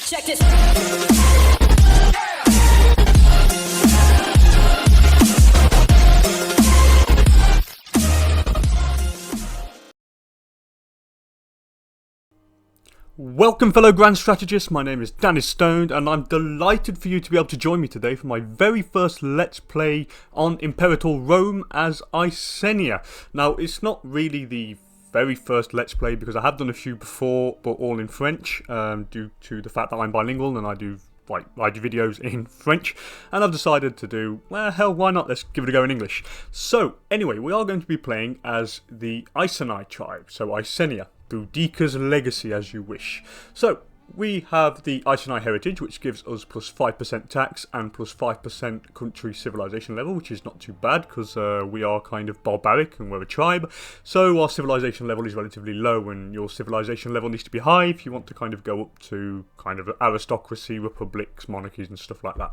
Check this. Welcome fellow Grand Strategists, my name is DanIsStoned and I'm delighted for you to be able to join me today for my very first Let's Play on Imperator Rome as ICENIA. Now it's not really the very first Let's Play because I have done a few before but all in French due to the fact that I'm bilingual and I do videos in French, and I've decided to do, well, hell, why not? Let's give it a go in English. So, anyway, we are going to be playing as the ICENIA tribe, so ICENIA, Boudicca's legacy as you wish. So, we have the ICENIA heritage, which gives us plus 5% tax and plus 5% country civilization level, which is not too bad because we are kind of barbaric and we're a tribe. So our civilization level is relatively low and your civilization level needs to be high if you want to kind of go up to kind of aristocracy, republics, monarchies and stuff like that.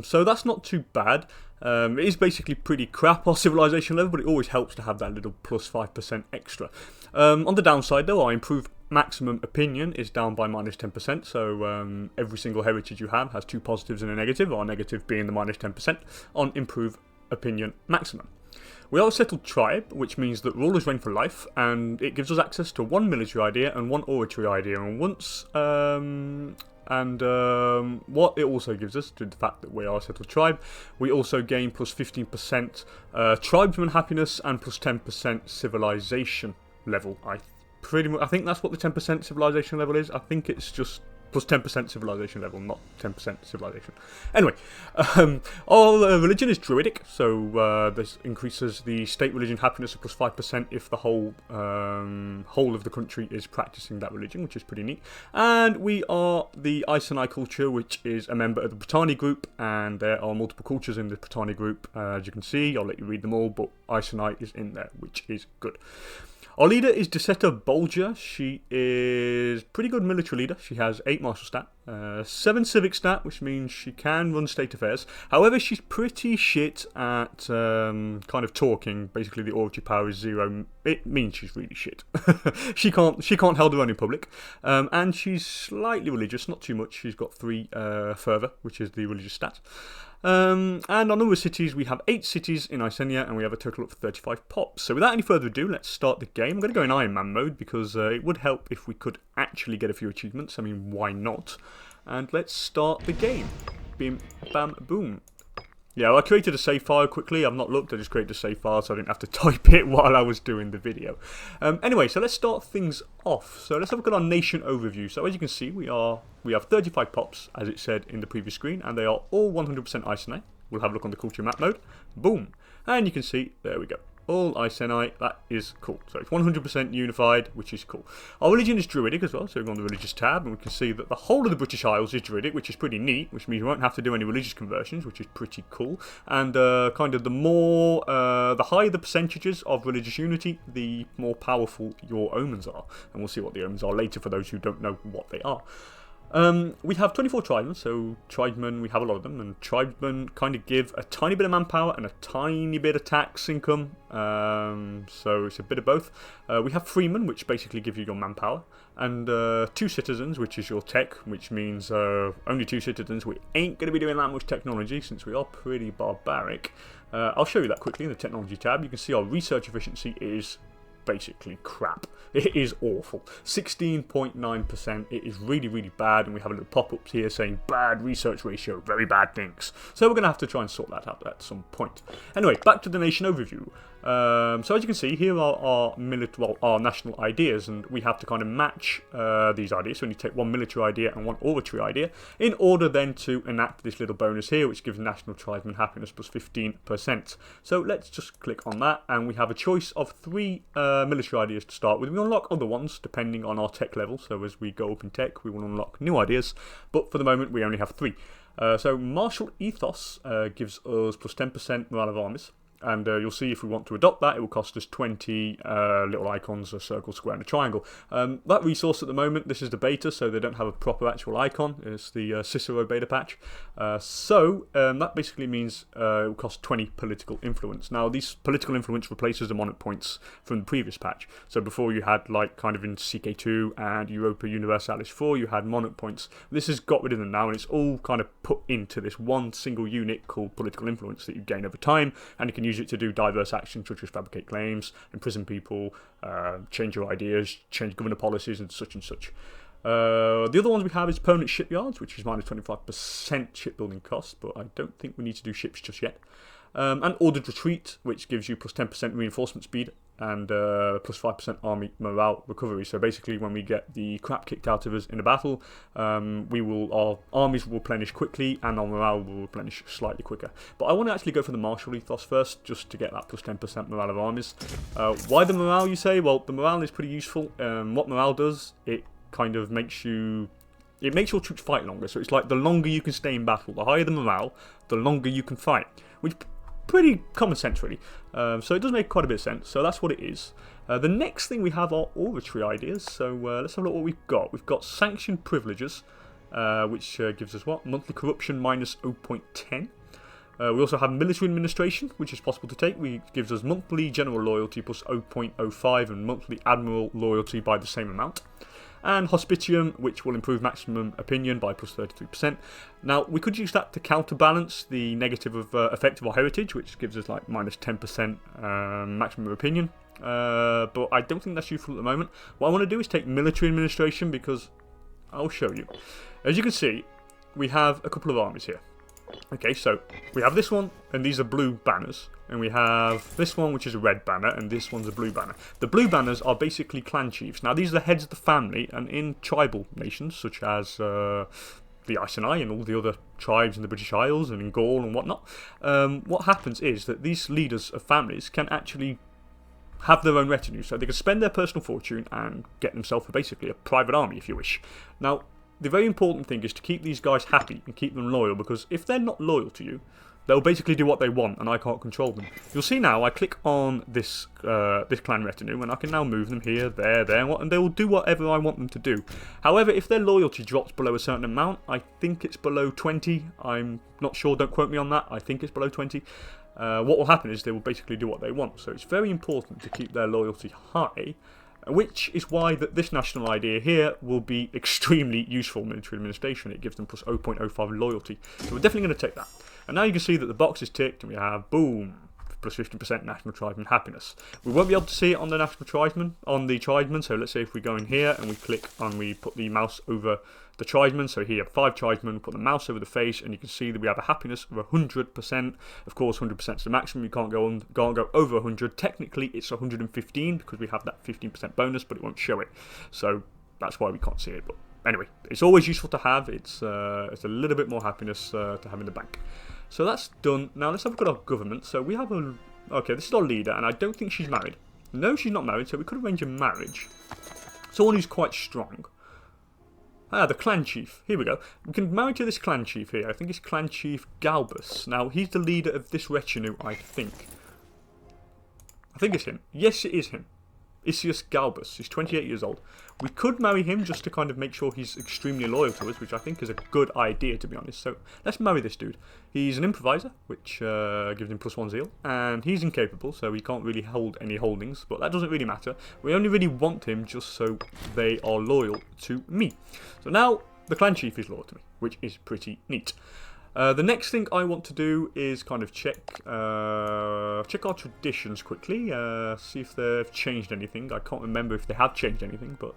So that's not too bad. It is basically pretty crap, our civilization level, but it always helps to have that little plus 5% extra. On the downside though, our improved maximum opinion is down by minus 10%, so every single heritage you have has two positives and a negative, our negative being the minus 10% on improved opinion maximum. We are a settled tribe, which means that rulers reign for life, and it gives us access to one military idea and one oratory idea, and what it also gives us, to the fact that we are a settled tribe, we also gain plus 15% tribesman happiness and plus 10% civilization level. I think that's what the 10% civilization level is. I think it's just plus 10% civilization level, not 10% civilization. Anyway, our religion is druidic, so this increases the state religion happiness of plus 5% if the whole of the country is practicing that religion, which is pretty neat. And we are the ICENIA culture, which is a member of the Britannia group, and there are multiple cultures in the Britannia group. As you can see, I'll let you read them all, but ICENIA is in there, which is good. Our leader is Dissetta Bolger. She is pretty good military leader. She has 8 martial stat, 7 civic stat, which means she can run state affairs. However, she's pretty shit at kind of talking. Basically, the oratory power is 0. It means she's really shit. she can't hold her own in public, and she's slightly religious, not too much. She's got 3 fervor, which is the religious stat. And on other cities, we have 8 cities in ICENIA, and we have a total of 35 pops. So without any further ado, let's start the game. I'm going to go in Iron Man mode because it would help if we could actually get a few achievements. I mean, why not? And let's start the game. Bim, bam, boom. Yeah, well, I created a save file quickly. I've not looked, I just created a save file so I didn't have to type it while I was doing the video. Anyway, so let's start things off. So let's have a look at our nation overview. So as you can see, we have 35 pops, as it said in the previous screen, and they are all 100% ICENIA. We'll have a look on the culture map mode. Boom. And you can see, there we go. All ICENIA, that is cool. So it's 100% unified, which is cool. Our religion is druidic as well, so we're on the religious tab, and we can see that the whole of the British Isles is druidic, which is pretty neat, which means we won't have to do any religious conversions, which is pretty cool. And kind of the higher the percentages of religious unity, the more powerful your omens are. And we'll see what the omens are later for those who don't know what they are. We have 24 tribesmen, so tribesmen, we have a lot of them, and tribesmen kind of give a tiny bit of manpower and a tiny bit of tax income, so it's a bit of both. We have freemen, which basically give you your manpower, and 2 citizens, which is your tech, which means only 2 citizens. We ain't going to be doing that much technology since we are pretty barbaric. I'll show you that quickly in the technology tab. You can see our research efficiency is basically crap. It is awful. 16.9%. It is really, really bad, and we have a little pop-up here saying bad research ratio, very bad things. So we're going to have to try and sort that out at some point. Anyway, back to the nation overview. So as you can see, here are our national ideas, and we have to kind of match these ideas. So we need to take one military idea and one oratory idea in order then to enact this little bonus here, which gives national tribesman happiness plus 15%. So let's just click on that, and we have a choice of 3 military ideas to start with. We unlock other ones depending on our tech level, so as we go up in tech we will unlock new ideas, but for the moment we only have 3. So martial ethos gives us plus 10% morale of armies. And you'll see if we want to adopt that, it will cost us 20 little icons, a circle, square, and a triangle. That resource at the moment, this is the beta, so they don't have a proper actual icon. It's the Cicero beta patch. That basically means it will cost 20 political influence. Now, these political influence replaces the monarch points from the previous patch. So before you had, like, kind of in CK2 and Europa Universalis 4, you had monarch points. This has got rid of them now, and it's all kind of put into this one single unit called political influence that you gain over time, and you can use it to do diverse actions such as fabricate claims, imprison people, change your ideas, change governor policies, and such and such. The other ones we have is permanent shipyards, which is minus 25% shipbuilding costs, but I don't think we need to do ships just yet. And ordered retreat, which gives you plus 10% reinforcement speed and plus 5% army morale recovery. So basically, when we get the crap kicked out of us in a battle, our armies will replenish quickly and our morale will replenish slightly quicker. But I want to actually go for the martial ethos first, just to get that plus 10% morale of armies. Why the morale, you say? Well, the morale is pretty useful. What morale does, it kind of makes your troops fight longer. So it's like the longer you can stay in battle, the higher the morale, the longer you can fight, which pretty common sense, really. So it does make quite a bit of sense. So that's what it is. The next thing we have are oratory ideas. So let's have a look what we've got. We've got sanctioned privileges, which gives us what? Monthly corruption minus 0.10. We also have military administration, which is possible to take. Which gives us monthly general loyalty plus 0.05 and monthly admiral loyalty by the same amount. And Hospitium, which will improve maximum opinion by plus 33%. Now, we could use that to counterbalance the negative effect of our heritage, which gives us like minus 10% maximum opinion. But I don't think that's useful at the moment. What I want to do is take military administration, because I'll show you. As you can see, we have a couple of armies here. Okay, so we have this one, and these are blue banners. And we have this one, which is a red banner, and this one's a blue banner. The blue banners are basically clan chiefs. Now, these are the heads of the family, and in tribal nations, such as the ICENIA and all the other tribes in the British Isles and in Gaul and whatnot, what happens is that these leaders of families can actually have their own retinue. So they can spend their personal fortune and get themselves basically a private army, if you wish. Now, the very important thing is to keep these guys happy and keep them loyal, because if they're not loyal to you, they'll basically do what they want, and I can't control them. You'll see now, I click on this clan retinue, and I can now move them here, there, and they will do whatever I want them to do. However, if their loyalty drops below a certain amount, I think it's below 20, I'm not sure, don't quote me on that, I think it's below 20, what will happen is they will basically do what they want. So it's very important to keep their loyalty high, which is why this national idea here will be extremely useful in military administration. It gives them plus 0.05 loyalty. So we're definitely going to take that. And now you can see that the box is ticked, and we have, boom, plus 50% national tribesman happiness. We won't be able to see it on the national tribesman, so let's say if we go in here and we click and we put the mouse over the tribesman, so here 5 tribesmen, put the mouse over the face, and you can see that we have a happiness of 100%. Of course, 100% is the maximum, you can't go over 100. Technically, it's 115 because we have that 15% bonus, but it won't show it. So that's why we can't see it. But anyway, it's always useful to have. It's a little bit more happiness to have in the bank. So that's done. Now let's have a look at our government. So we have okay, this is our leader, and I don't think she's married. No, she's not married, so we could arrange a marriage. Someone who's quite strong. The clan chief. Here we go. We can marry to this clan chief here. I think it's Clan Chief Galbus. Now, he's the leader of this retinue, I think. I think it's him. Yes, it is him. Isius Galbus. He's 28 years old. We could marry him just to kind of make sure he's extremely loyal to us, which I think is a good idea, to be honest. So let's marry this dude. He's an improviser, which gives him plus 1 zeal, and he's incapable, so he can't really hold any holdings, but that doesn't really matter. We only really want him just so they are loyal to me. So now the clan chief is loyal to me, which is pretty neat. The next thing I want to do is kind of check our traditions quickly, see if they've changed anything. I can't remember if they have changed anything, but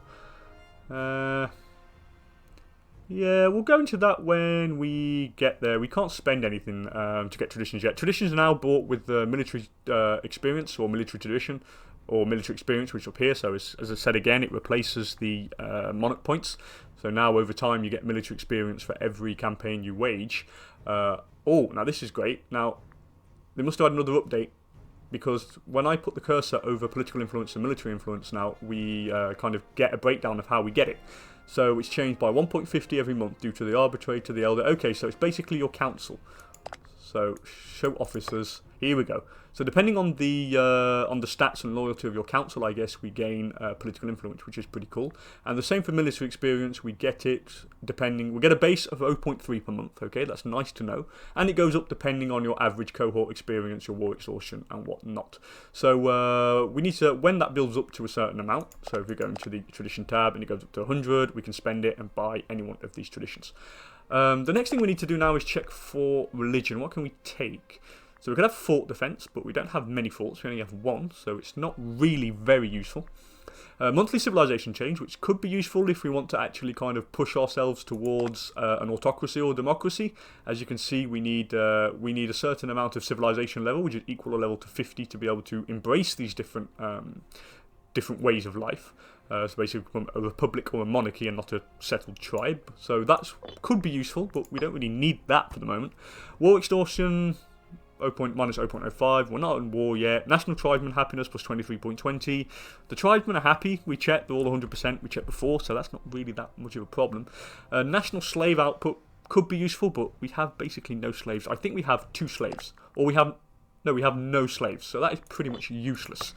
yeah, we'll go into that when we get there. We can't spend anything to get traditions yet. Traditions are now bought with the military experience or military tradition or military experience, which is up here. So as I said again, it replaces the monarch points. So now over time you get military experience for every campaign you wage. Now this is great. Now, they must have had another update, because when I put the cursor over political influence and military influence now, we kind of get a breakdown of how we get it. So it's changed by 1.50 every month due to the arbitrator, the elder. Okay, so it's basically your council. So show officers. Here we go. So depending on the stats and loyalty of your council, I guess we gain political influence, which is pretty cool. And the same for military experience. We get it depending. We get a base of 0.3 per month. Okay, that's nice to know. And it goes up depending on your average cohort experience, your war exhaustion, and whatnot. So we need to, when that builds up to a certain amount. So if we go into the tradition tab and it goes up to 100, we can spend it and buy any one of these traditions. The next thing we need to do now is check for religion. What can we take? So we could have fort defense, but we don't have many forts. We only have one, so it's not really very useful. Monthly civilization change, which could be useful if we want to actually kind of push ourselves towards an autocracy or democracy. As you can see, we need a certain amount of civilization level, which is equal or level to 50, to be able to embrace these different ways of life. So basically become a republic or a monarchy and not a settled tribe. So that could be useful, but we don't really need that for the moment. War extortion, minus 0.05. We're not in war yet. National tribesman happiness plus 23.20. The tribesmen are happy. We checked. They're all 100%. We checked before, so that's not really that much of a problem. National slave output could be useful, but we have basically no slaves. I think we have 2 slaves. Or we have no slaves. So that is pretty much useless.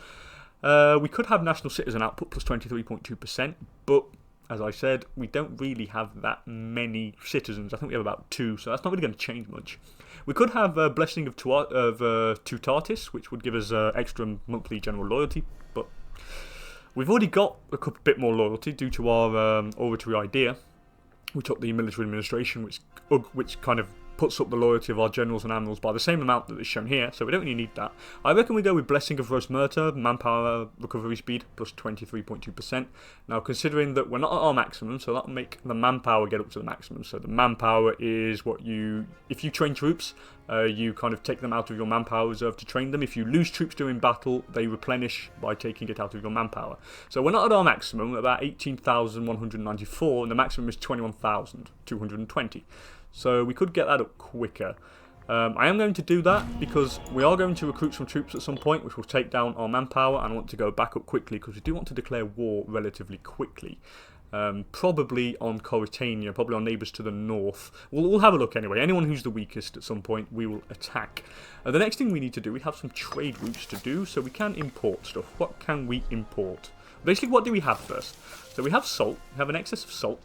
We could have national citizen output plus 23.2%, but as I said, we don't really have that many citizens. I think we have about 2, so that's not really going to change much. We could have a blessing of Tutatis, which would give us extra monthly general loyalty, but we've already got a bit more loyalty due to our oratory idea. We took the military administration, which kind of puts up the loyalty of our generals and admirals by the same amount that is shown here, so we don't really need that. I reckon we go with Blessing of Rosmerta, manpower recovery speed, plus 23.2%. Now, considering that we're not at our maximum, so that'll make the manpower get up to the maximum. So the manpower is what if you train troops, you kind of take them out of your manpower reserve to train them. If you lose troops during battle, they replenish by taking it out of your manpower. So we're not at our maximum, about 18,194, and the maximum is 21,220. So we could get that up quicker. I am going to do that because we are going to recruit some troops at some point, which will take down our manpower, and I want to go back up quickly because we do want to declare war relatively quickly. Probably on Coritania, probably our neighbours to the north. We'll have a look anyway. Anyone who's the weakest at some point, we will attack. The next thing we need to do, we have some trade routes to do, so we can import stuff. What can we import? Basically, what do we have first? So we have salt. We have an excess of salt.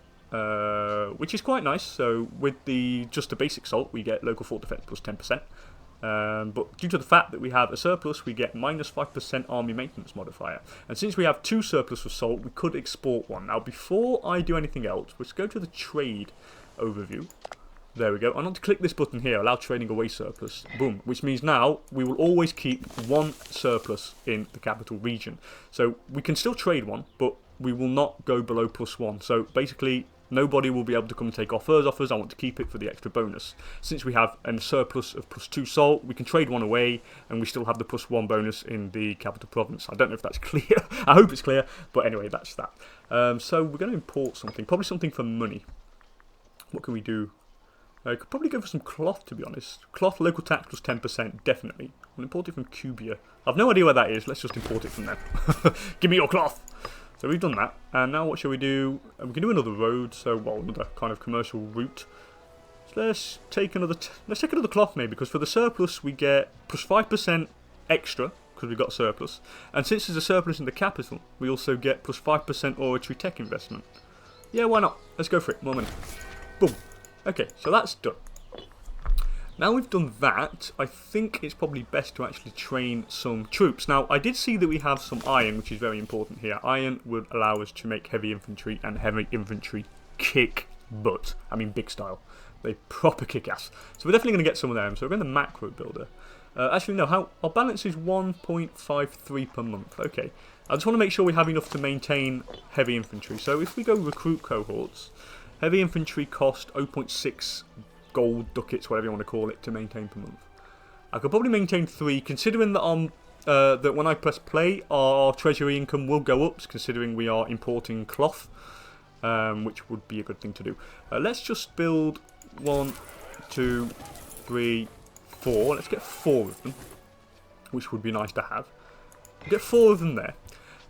Which is quite nice. So with just the basic salt, we get local fort defense plus 10%. But due to the fact that we have a surplus, we get minus 5% army maintenance modifier. And since we have 2 surplus of salt, we could export 1. Now, before I do anything else, let's go to the trade overview. There we go. I want to click this button here, allow trading away surplus. Boom. Which means now we will always keep 1 surplus in the capital region. So we can still trade 1, but we will not go below +1. So basically, nobody will be able to come and take our furs off us. I want to keep it for the extra bonus. Since we have a surplus of +2 salt, we can trade 1 away, and we still have the +1 bonus in the capital province. I don't know if that's clear. I hope it's clear, but anyway, that's that. So we're going to import something, probably something for money. What can we do? I could probably go for some cloth, to be honest. Cloth, local tax plus 10%, definitely. We'll import it from Cubia. I've no idea where that is. Let's just import it from there. Give me your cloth! So we've done that, and now what shall we do? We can do another road, another kind of commercial route. So let's take another cloth maybe, because for the surplus we get plus 5% extra, because we've got surplus. And since there's a surplus in the capital, we also get plus 5% oratory tech investment. Yeah, why not? Let's go for it, more money. Boom. Okay, so that's done. Now we've done that, I think it's probably best to actually train some troops. Now, I did see that we have some iron, which is very important here. Iron would allow us to make heavy infantry, and heavy infantry kick butt. I mean, big style. They proper kick ass. So we're definitely going to get some of them. So we're going to macro builder. Actually, no, our balance is 1.53 per month. Okay. I just want to make sure we have enough to maintain heavy infantry. So if we go recruit cohorts, heavy infantry cost 0.6 gold ducats, whatever you want to call it, to maintain per month. I could probably maintain 3, considering that that when I press play, our treasury income will go up, considering we are importing cloth, which would be a good thing to do. Let's just build 1, 2, 3, 4. Let's get 4 of them, which would be nice to have. Get 4 of them there.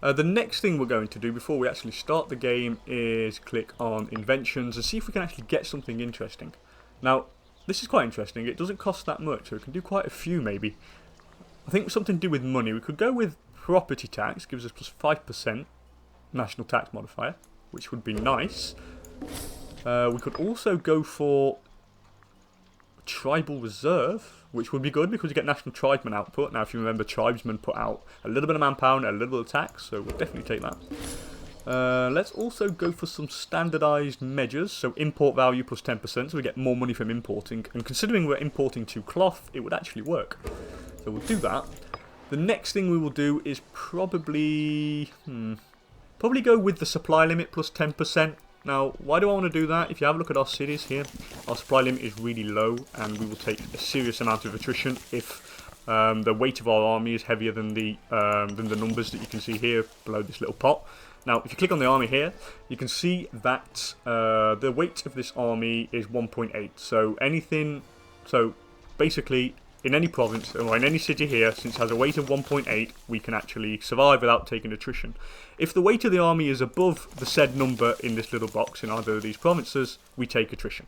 The next thing we're going to do before we actually start the game is click on inventions and see if we can actually get something interesting. Now, this is quite interesting. It doesn't cost that much, so we can do quite a few maybe. I think something to do with money. We could go with property tax, gives us plus 5% national tax modifier, which would be nice. We could also go for tribal reserve, which would be good because you get national tribesman output. Now, if you remember, tribesmen put out a little bit of manpower and a little bit of tax, so we'll definitely take that. Let's also go for some standardised measures, so import value plus 10%, so we get more money from importing. And considering we're importing to cloth, it would actually work. So we'll do that. The next thing we will do is probably go with the supply limit plus 10%. Now, why do I want to do that? If you have a look at our cities here, our supply limit is really low, and we will take a serious amount of attrition if the weight of our army is heavier than the numbers that you can see here below this little pot. Now, if you click on the army here, you can see that the weight of this army is 1.8. So basically, in any province or in any city here, since it has a weight of 1.8, we can actually survive without taking attrition. If the weight of the army is above the said number in this little box in either of these provinces, we take attrition.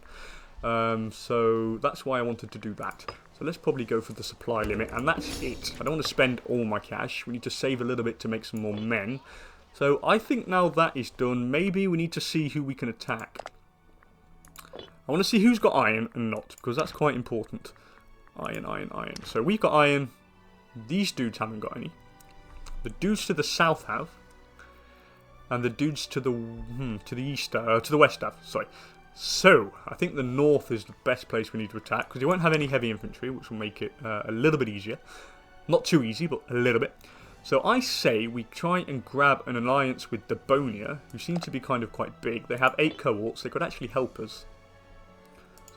So that's why I wanted to do that. So let's probably go for the supply limit, and that's it. I don't want to spend all my cash. We need to save a little bit to make some more men. So I think now that is done, maybe we need to see who we can attack. I want to see who's got iron and not, because that's quite important. Iron, iron, iron. So we've got iron. These dudes haven't got any. The dudes to the south have, and the dudes to the east, to the west have. Sorry. So I think the north is the best place we need to attack because you won't have any heavy infantry, which will make it a little bit easier. Not too easy, but a little bit. So I say we try and grab an alliance with Boudicca, who seem to be kind of quite big. They have 8 cohorts. They could actually help us.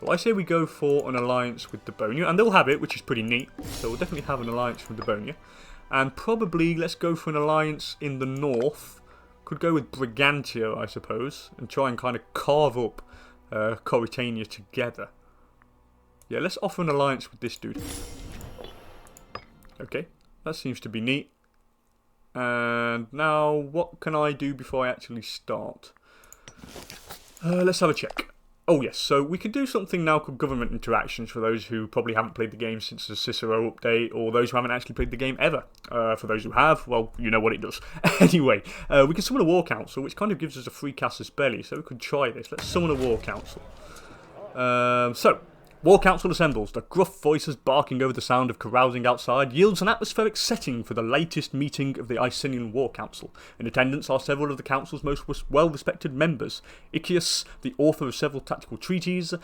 So I say we go for an alliance with Boudicca, and they'll have it, which is pretty neat. So we'll definitely have an alliance with Boudicca. And probably let's go for an alliance in the north. Could go with Brigantia, I suppose, and try and kind of carve up Coritania together. Yeah, let's offer an alliance with this dude. Okay, that seems to be neat. And now, what can I do before I actually start? Let's have a check. Oh yes, so we could do something now called government interactions for those who probably haven't played the game since the Cicero update, or those who haven't actually played the game ever. For those who have, well, you know what it does. Anyway, we can summon a war council, which kind of gives us a free casus belli, so we could try this. Let's summon a war council. War council assembles. The gruff voices barking over the sound of carousing outside yields an atmospheric setting for the latest meeting of the Icenian War Council. In attendance are several of the council's most well-respected members. Icius, the author of several tactical treatises.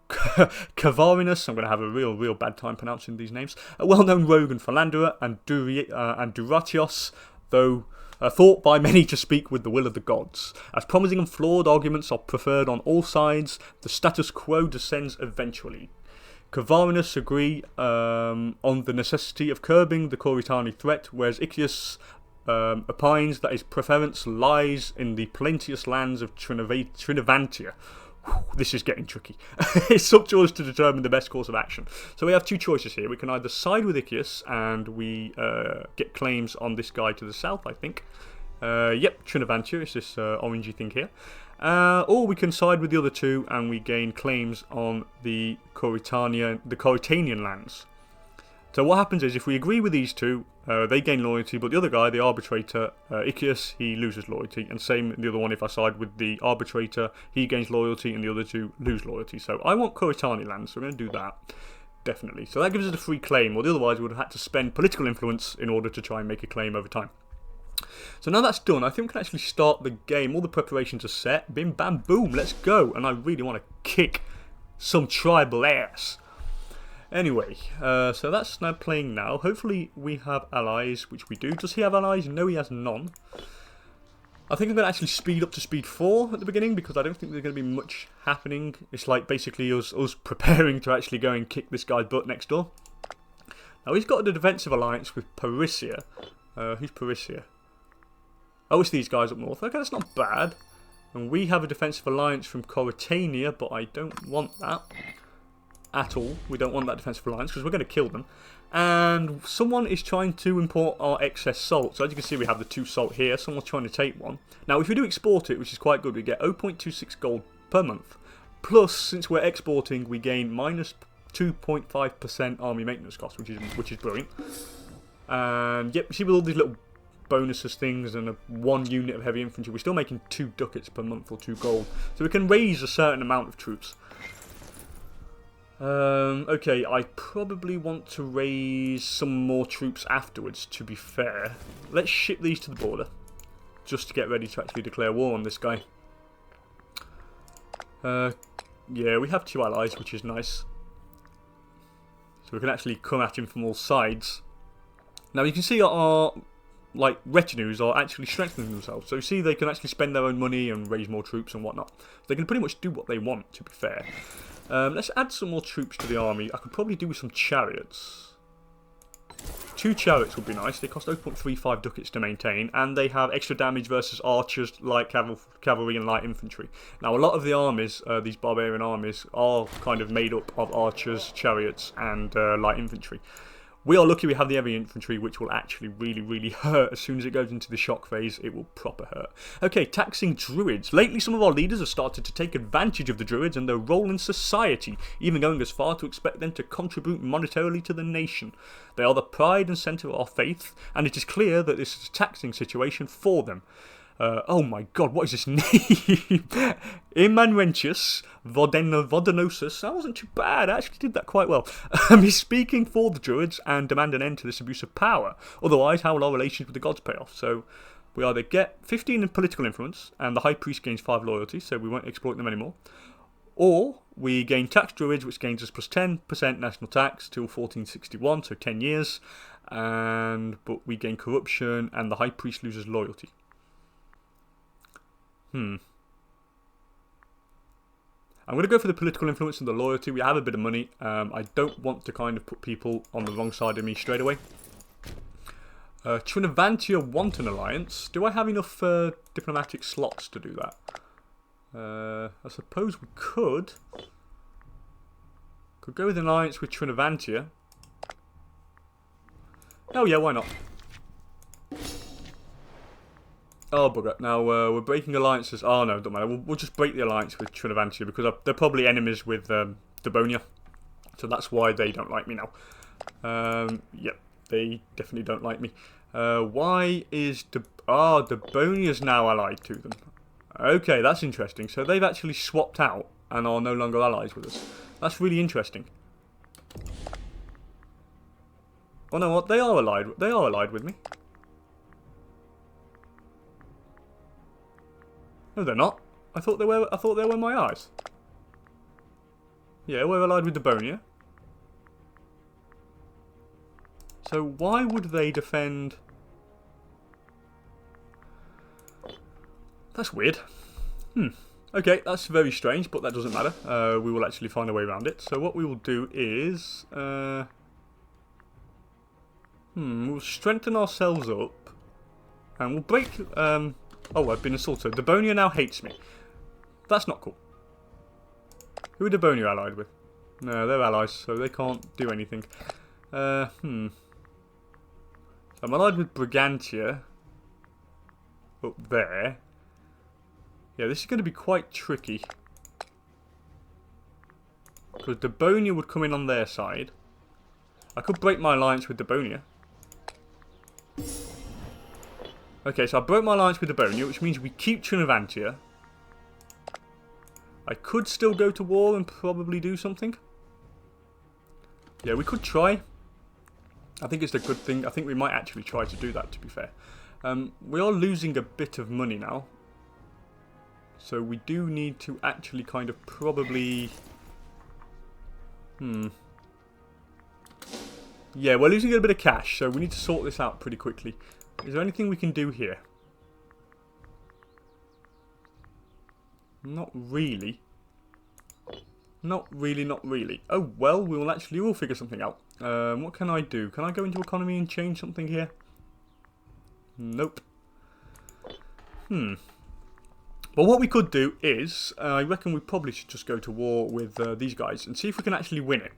Cavarinus, I'm going to have a real bad time pronouncing these names. A well-known rogue and philanderer, and Duratios, though thought by many to speak with the will of the gods. As promising and flawed arguments are preferred on all sides, the status quo descends eventually. Cavarinus agree on the necessity of curbing the Coritani threat, whereas Icius opines that his preference lies in the plenteous lands of Trinavantia. This is getting tricky. It's up to us to determine the best course of action. So we have 2 choices here. We can either side with Icius and we get claims on this guy to the south, I think. Yep, Trinavantia is this orangey thing here. Or we can side with the other 2 and we gain claims on the Coritanian lands. So what happens is if we agree with these 2, they gain loyalty, but the other guy, the arbitrator, Icius, he loses loyalty. And same the other one, if I side with the arbitrator, he gains loyalty and the other 2 lose loyalty. So I want Coritani lands, so we're going to do that. Definitely. So that gives us a free claim, or otherwise we would have had to spend political influence in order to try and make a claim over time. So now that's done, I think we can actually start the game. All the preparations are set. Bim, bam, boom, let's go. And I really want to kick some tribal ass. Anyway, so that's now playing now. Hopefully we have allies, which we do. Does he have allies? No, he has none. I think I'm going to actually speed up to speed 4 at the beginning, because I don't think there's going to be much happening. It's like basically us preparing to actually go and kick this guy's butt next door. Now he's got a defensive alliance with Parisia. Who's Parisia? Oh, it's these guys up north. Okay, that's not bad. And we have a defensive alliance from Coritania, but I don't want that at all. We don't want that defensive alliance because we're going to kill them. And someone is trying to import our excess salt. So as you can see, we have the 2 salt here. Someone's trying to take one. Now, if we do export it, which is quite good, we get 0.26 gold per month. Plus, since we're exporting, we gain minus 2.5% army maintenance cost, which is brilliant. And yep, see with all these little bonuses things and 1 unit of heavy infantry, we're still making 2 ducats per month or 2 gold. So we can raise a certain amount of troops. Okay, I probably want to raise some more troops afterwards, to be fair. Let's ship these to the border, just to get ready to actually declare war on this guy. Yeah, we have 2 allies, which is nice. So we can actually come at him from all sides. Now you can see our like retinues are actually strengthening themselves. So you see they can actually spend their own money and raise more troops and whatnot. They can pretty much do what they want, to be fair. Let's add some more troops to the army. I could probably do with some chariots. 2 chariots would be nice. They cost 0.35 ducats to maintain, and they have extra damage versus archers, light cavalry, and light infantry. Now, a lot of the armies, these barbarian armies, are kind of made up of archers, chariots, and light infantry. We are lucky we have the heavy infantry, which will actually really hurt. As soon as it goes into the shock phase, it will proper hurt. Okay, taxing druids. Lately, some of our leaders have started to take advantage of the druids and their role in society, even going as far to expect them to contribute monetarily to the nation. They are the pride and centre of our faith, and it is clear that this is a taxing situation for them. Oh my god, what is this name? Emmanuentius Vodenosus. That wasn't too bad, I actually did that quite well. He's speaking for the druids and demand an end to this abuse of power. Otherwise, how will our relations with the gods pay off? So, we either get 15 in political influence, and the high priest gains 5 loyalty, so we won't exploit them anymore. Or, we gain tax druids, which gains us plus 10% national tax till 1461, so 10 years. But we gain corruption, and the high priest loses loyalty. I'm going to go for the political influence and the loyalty. We have a bit of money. I don't want to kind of put people on the wrong side of me straight away. Trinavantia want an alliance. Do I have enough diplomatic slots to do that? I suppose we could. Could go with an alliance with Trinavantia. Oh yeah, why not? Oh, bugger. Now, we're breaking alliances. Oh, no, don't matter. We'll just break the alliance with Trinavantia because they're probably enemies with Devonia. So that's why they don't like me now. Yep, they definitely don't like me. Why is Devonia's now allied to them? Okay, that's interesting. So they've actually swapped out and are no longer allies with us. That's really interesting. Oh, no, what? They are allied. They are allied with me. No, they're not. I thought they were my allies. Yeah, we're allied with Devonia. So why would they defend? That's weird. Okay, that's very strange, but that doesn't matter. We will actually find a way around it. So what we will do is, we'll strengthen ourselves up, and we'll break. Oh, I've been assaulted. Devonia now hates me. That's not cool. Who are Devonia allied with? No, they're allies, so they can't do anything. So I'm allied with Brigantia. Up there. Yeah, this is going to be quite tricky. Because Devonia would come in on their side. I could break my alliance with Devonia. Okay, so I broke my alliance with Devonia, which means we keep Trinavantia. I could still go to war and probably do something. Yeah, we could try. I think it's a good thing. I think we might actually try to do that, to be fair. We are losing a bit of money now. So we do need to actually kind of probably... Yeah, we're losing a bit of cash, so we need to sort this out pretty quickly. Is there anything we can do here? Not really. Not really. Oh, well, we'll figure something out. What can I do? Can I go into economy and change something here? Nope. Well, what we could do is, I reckon we probably should just go to war with these guys and see if we can actually win it.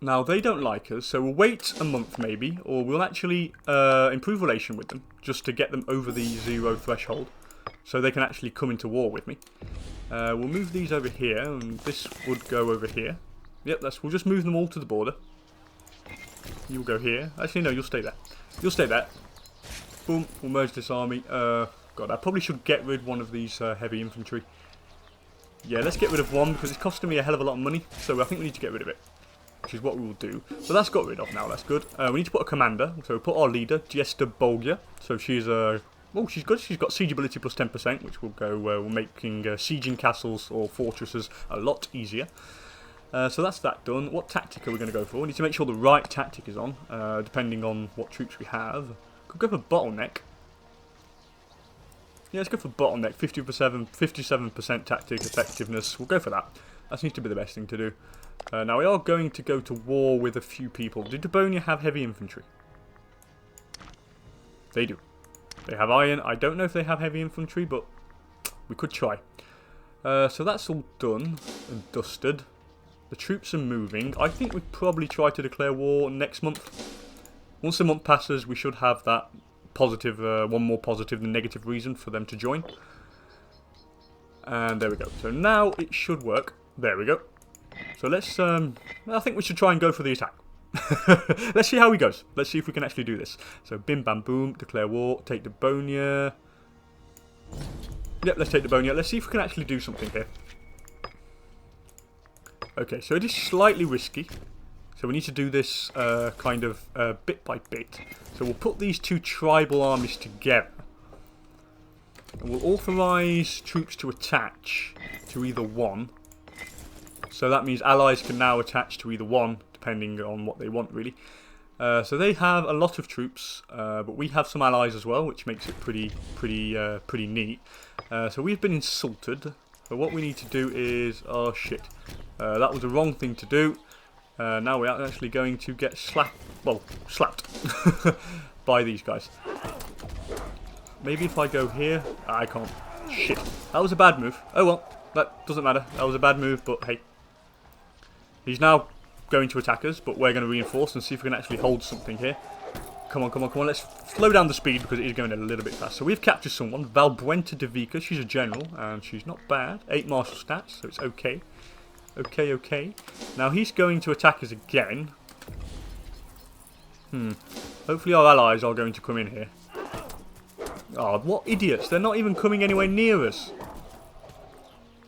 Now, they don't like us, so we'll wait a month maybe, or we'll actually improve relation with them, just to get them over the 0 threshold, so they can actually come into war with me. We'll move these over here, and this would go over here. Yep, we'll just move them all to the border. You'll go here. Actually, no, you'll stay there. You'll stay there. Boom, we'll merge this army. God, I probably should get rid of one of these heavy infantry. Yeah, let's get rid of one, because it's costing me a hell of a lot of money. So I think we need to get rid of it, which is what we will do. So that's got rid of now, that's good. We need to put a commander. So we'll put our leader, Boudicca. So she's well, she's good. She's got siege ability plus 10%, which will go making sieging castles or fortresses a lot easier. So that's that done. What tactic are we going to go for? We need to make sure the right tactic is on, depending on what troops we have. Could go for bottleneck. Yeah, let's go for bottleneck. 57% tactic effectiveness. We'll go for that. That seems to be the best thing to do. Now we are going to go to war with a few people. Did Dabonia have heavy infantry? They do. They have iron. I don't know if they have heavy infantry, but we could try. So that's all done and dusted. The troops are moving. I think we'd probably try to declare war next month. Once the month passes, we should have that positive, one more positive than negative reason for them to join. And there we go. So now it should work. There we go. So let's, I think we should try and go for the attack. Let's see how he goes. Let's see if we can actually do this. So bim bam boom, declare war, take Dabonia. Yep, let's take Dabonia. Let's see if we can actually do something here. Okay, so it is slightly risky. So we need to do this kind of bit by bit. So we'll put these two tribal armies together. And we'll authorise troops to attach to either one. So that means allies can now attach to either one, depending on what they want, really. So they have a lot of troops, but we have some allies as well, which makes it pretty neat. So we've been insulted. So what we need to do is, oh shit, that was the wrong thing to do. Now we are actually going to get slapped by these guys. Maybe if I go here, I can't. Shit, that was a bad move. Oh well, that doesn't matter. That was a bad move, but hey. He's now going to attack us, but we're going to reinforce and see if we can actually hold something here. Come on, come on, come on. Let's slow down the speed because it is going a little bit fast. So we've captured someone, Valbrenta Devica. She's a general, and she's not bad. 8 martial stats, so it's okay. Okay, okay. Now he's going to attack us again. Hopefully our allies are going to come in here. Oh, what idiots. They're not even coming anywhere near us.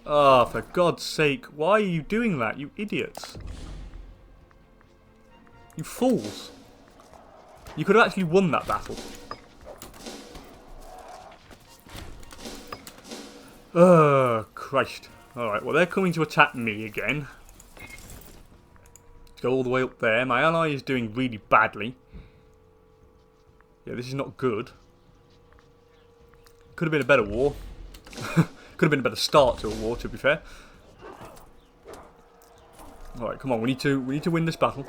Oh, for God's sake. Why are you doing that, you idiots? You fools. You could have actually won that battle. Oh, Christ. Alright, well, they're coming to attack me again. Let's go all the way up there. My ally is doing really badly. Yeah, this is not good. Could have been a better war. Could have been a better start to a war, to be fair. Alright, come on, we need to win this battle.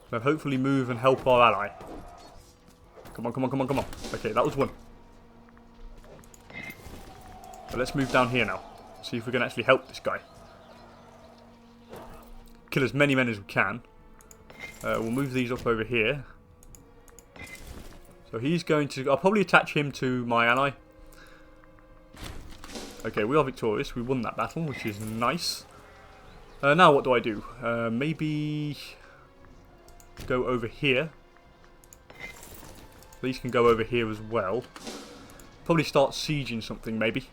So hopefully move and help our ally. Come on, come on, come on, come on. Okay, that was one. So let's move down here now. See if we can actually help this guy. Kill as many men as we can. We'll move these up over here. So he's going to... I'll probably attach him to my ally. Okay, we are victorious. We won that battle, which is nice. Now what do I do? Maybe go over here. These can go over here as well. Probably start sieging something, maybe.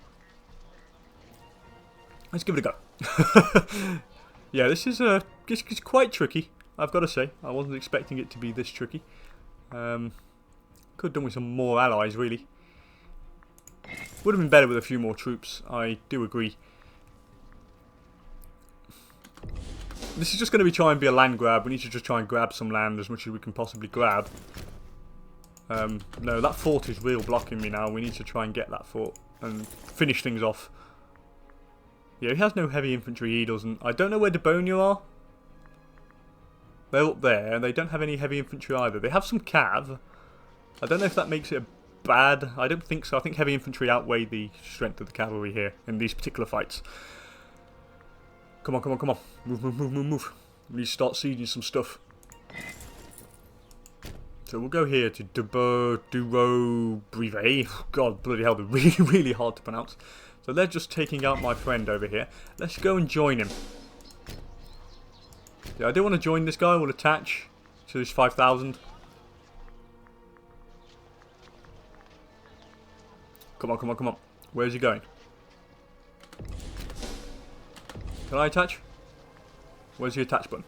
Let's give it a go. Yeah, this is it's quite tricky, I've got to say. I wasn't expecting it to be this tricky. Could have done with some more allies, really. Would have been better with a few more troops, I do agree. This is just going to try and be a land grab. We need to just try and grab some land as much as we can possibly grab. No, that fort is real blocking me now. We need to try and get that fort and finish things off. Yeah, he has no heavy infantry, he doesn't. I don't know where Dabonia are. They're up there, and they don't have any heavy infantry either. They have some cav. I don't know if that makes it bad. I don't think so. I think heavy infantry outweigh the strength of the cavalry here in these particular fights. Come on, come on, come on. Move, move, move, move, move. We need to start sieging some stuff. So we'll go here to Duro Brive. God, bloody hell, they're really, really hard to pronounce. So they're just taking out my friend over here. Let's go and join him. Yeah, I do want to join this guy. We'll attach to this 5,000. Come on, come on, come on. Where's he going? Can I attach? Where's the attach button?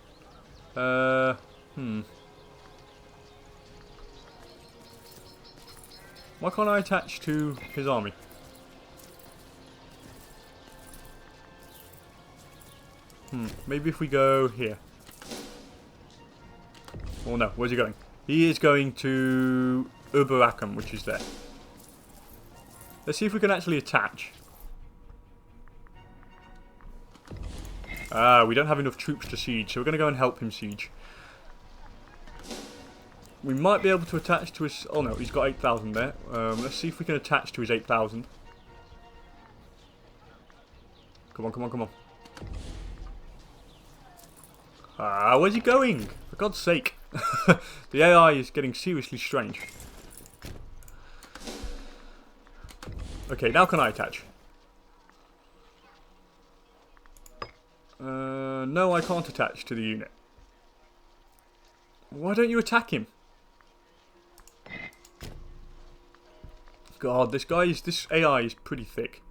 Why can't I attach to his army? Maybe if we go here. Oh no, where's he going? He is going to Uberacum, which is there. Let's see if we can actually attach. We don't have enough troops to siege, so we're going to go and help him siege. We might be able to attach to his... Oh no, he's got 8,000 there. Let's see if we can attach to his 8,000. Come on, come on, come on. Where's he going? For God's sake. The AI is getting seriously strange. Okay, now can I attach? No, I can't attach to the unit. Why don't you attack him? God, this AI is pretty thick.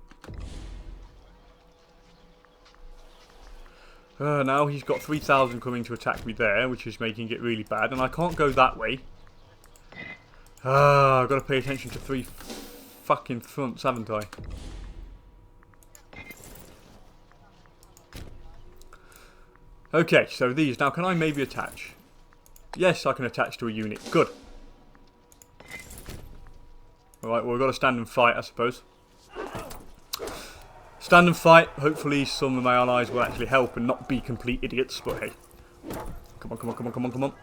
Now he's got 3,000 coming to attack me there, which is making it really bad. And I can't go that way. I've got to pay attention to 3 fucking fronts, haven't I? Okay, so these. Now, can I maybe attach? Yes, I can attach to a unit. Good. Alright, well, we've got to stand and fight, I suppose. Stand and fight. Hopefully some of my allies will actually help and not be complete idiots. But hey. Come on, come on, come on, come on, come on.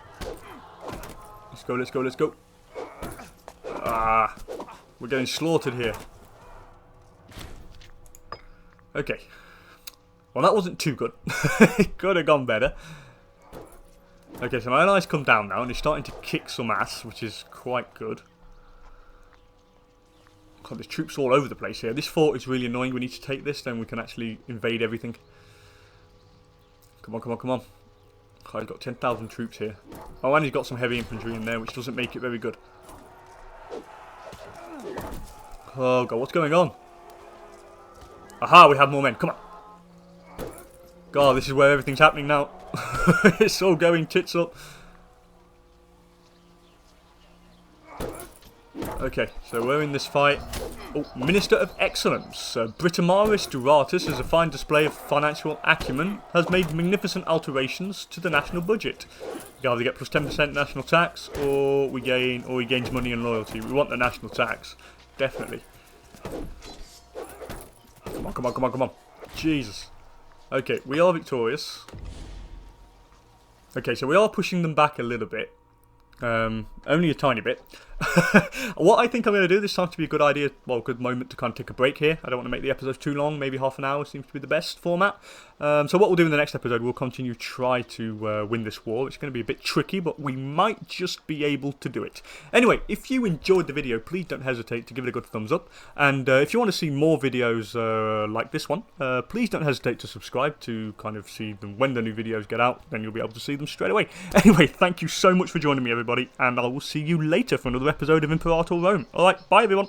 Let's go, let's go, let's go. We're getting slaughtered here. Okay. Well, that wasn't too good. It could have gone better. Okay, so my allies come down now and they're starting to kick some ass, which is quite good. God, there's troops all over the place here. This fort is really annoying. We need to take this, then we can actually invade everything. Come on, come on, come on. Oh, he's got 10,000 troops here. Oh, and he's got some heavy infantry in there, which doesn't make it very good. Oh, God, what's going on? Aha, we have more men. Come on. God, this is where everything's happening now. It's all going tits up. Okay, so we're in this fight. Oh, Minister of Excellence. Britamaris Duratus, as a fine display of financial acumen, has made magnificent alterations to the national budget. You either get plus 10% national tax, or he gains money and loyalty. We want the national tax, definitely. Come on, come on, come on, come on. Jesus. Okay, we are victorious. Okay, so we are pushing them back a little bit. Only a tiny bit. What I think I'm going to do this time to be a good idea, well, good moment to kind of take a break here. I don't want to make the episodes too long. Maybe half an hour seems to be the best format. So what we'll do in the next episode, we'll continue to try to win this war. It's going to be a bit tricky, but we might just be able to do it. Anyway, if you enjoyed the video, please don't hesitate to give it a good thumbs up. And if you want to see more videos like this one, please don't hesitate to subscribe to kind of see them when the new videos get out. Then you'll be able to see them straight away. Anyway, thank you so much for joining me, everybody, and I will see you later for another episode of Imperator Rome. Alright, bye everyone.